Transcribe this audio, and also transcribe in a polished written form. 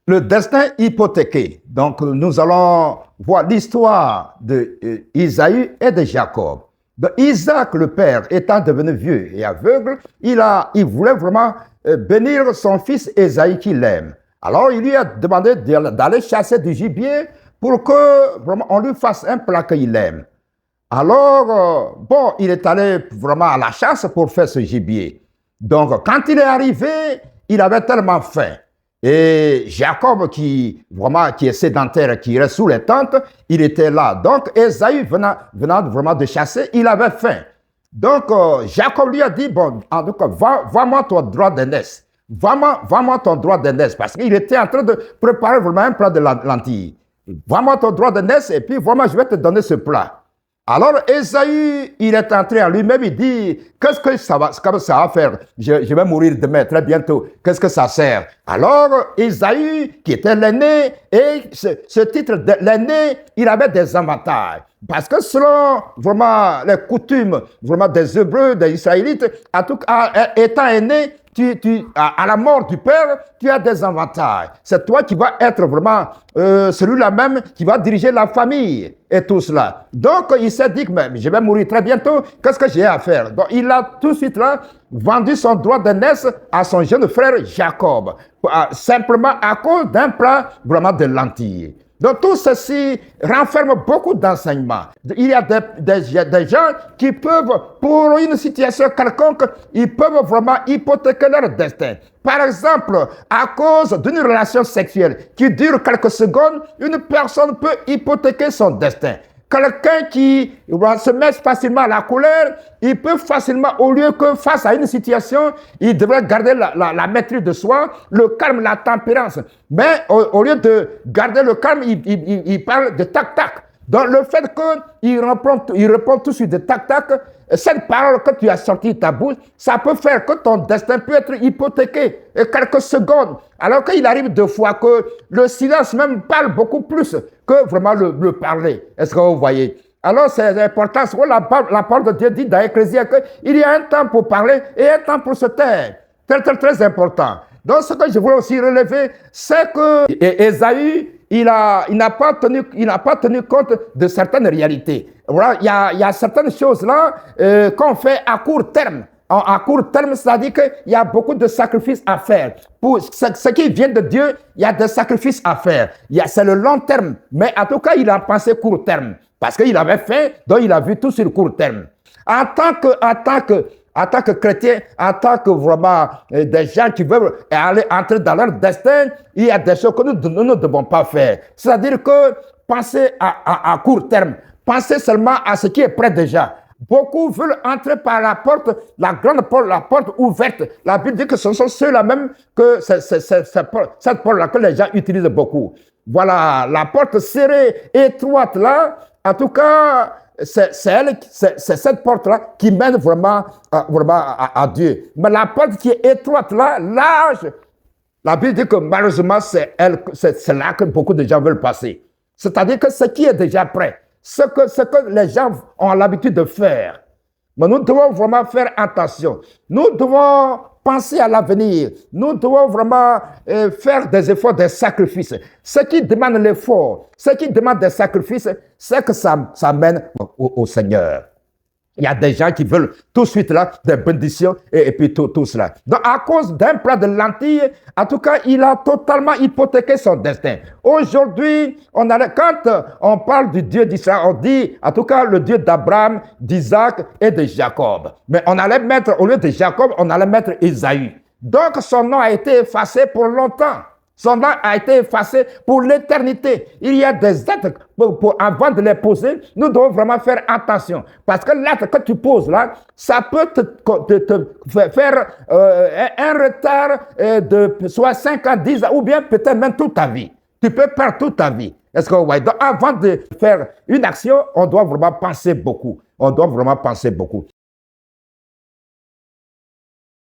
Le destin hypothéqué. Donc, nous allons voir l'histoire d'Isaïe et de Jacob. Donc, Isaac, le père, étant devenu vieux et aveugle, il voulait vraiment bénir son fils Ésaïe qu'il aime. Alors, il lui a demandé d'aller chasser du gibier pour que vraiment on lui fasse un plat qu'il aime. Alors, bon, il est allé vraiment à la chasse pour faire ce gibier. Donc, quand il est arrivé, il avait tellement faim. Et Jacob, qui est sédentaire, qui reste sous les tentes, il était là. Donc, Ésaü venant vraiment de chasser, il avait faim. Donc, Jacob lui a dit, bon, en tout cas, va-moi ton droit d'aînesse. Va-moi ton droit d'aînesse. Parce qu'il était en train de préparer vraiment un plat de lentilles. Va-moi ton droit d'aînesse et puis vraiment, je vais te donner ce plat. Alors, Ésaü, il est entré en lui-même, il dit, qu'est-ce que ça va faire? Je vais mourir demain, très bientôt. Qu'est-ce que ça sert? Alors, Ésaü, qui était l'aîné, et ce titre de l'aîné, il avait des avantages. Parce que selon vraiment les coutumes vraiment des Hébreux, des Israélites, en tout cas, étant aîné, à la mort du père, tu as des avantages. C'est toi qui vas être vraiment celui-là même qui va diriger la famille et tout cela. Donc, il s'est dit que je vais mourir très bientôt, qu'est-ce que j'ai à faire? Donc, il a tout de suite là vendu son droit d'aînesse à son jeune frère Jacob, simplement à cause d'un plat vraiment de lentilles. Donc tout ceci renferme beaucoup d'enseignements. Il y a des gens qui peuvent, pour une situation quelconque, ils peuvent vraiment hypothéquer leur destin. Par exemple, à cause d'une relation sexuelle qui dure quelques secondes, une personne peut hypothéquer son destin. Quelqu'un qui se met facilement à la colère, il peut facilement, au lieu que face à une situation, il devrait garder la maîtrise de soi, le calme, la tempérance. Mais au lieu de garder le calme, il parle de tac-tac. Donc le fait qu'il répond tout de suite de tac-tac, cette parole que tu as sortie de ta bouche, ça peut faire que ton destin peut être hypothéqué quelques secondes. Alors qu'il arrive deux fois que le silence même parle beaucoup plus que vraiment le parler. Est-ce que vous voyez? Alors c'est important. La parole de Dieu dit dans Ecclésiaste qu'il y a un temps pour parler et un temps pour se taire. Très, très, très important. Donc ce que je voulais aussi relever, c'est que Ésaü, il n'a pas tenu compte de certaines réalités. Voilà, il y a certaines choses là qu'on fait à court terme. À court terme, c'est-à-dire qu'il y a beaucoup de sacrifices à faire. Pour ce qui vient de Dieu, il y a des sacrifices à faire. C'est le long terme. Mais en tout cas, il a pensé court terme. Parce qu'il avait faim, donc il a vu tout sur le court terme. En tant que chrétien, en tant que vraiment des gens qui veulent aller entrer dans leur destin, il y a des choses que nous ne devons pas faire. C'est-à-dire que penser à court terme, penser seulement à ce qui est prêt déjà. Beaucoup veulent entrer par la porte, la grande porte, la porte ouverte. La Bible dit que ce sont ceux-là même que cette porte-là que les gens utilisent beaucoup. Voilà, la porte serrée, étroite là, en tout cas, c'est cette porte-là qui mène vraiment à Dieu. Mais la porte qui est étroite là, large, la Bible dit que malheureusement, c'est là que beaucoup de gens veulent passer. C'est-à-dire que ce qui est déjà prêt, ce que les gens ont l'habitude de faire. Mais nous devons vraiment faire attention. Nous devons penser à l'avenir. Nous devons vraiment faire des efforts, des sacrifices. Ce qui demande l'effort, ce qui demande des sacrifices, c'est que ça mène au Seigneur. Il y a des gens qui veulent tout de suite là, des bénédictions et puis tout cela. Donc, à cause d'un plat de lentilles, en tout cas, il a totalement hypothéqué son destin. Aujourd'hui, quand on parle du Dieu d'Israël, on dit, en tout cas, le Dieu d'Abraham, d'Isaac et de Jacob. Mais on allait mettre, au lieu de Jacob, on allait mettre Ésaü. Donc, son nom a été effacé pour longtemps. Son nom a été effacé pour l'éternité. Il y a des actes, avant de les poser, nous devons vraiment faire attention. Parce que l'acte que tu poses là, ça peut te faire un retard de soit 5 ans, 10 ans, ou bien peut-être même toute ta vie. Tu peux perdre toute ta vie. Est-ce que vous voyez? Donc, avant de faire une action, on doit vraiment penser beaucoup. On doit vraiment penser beaucoup.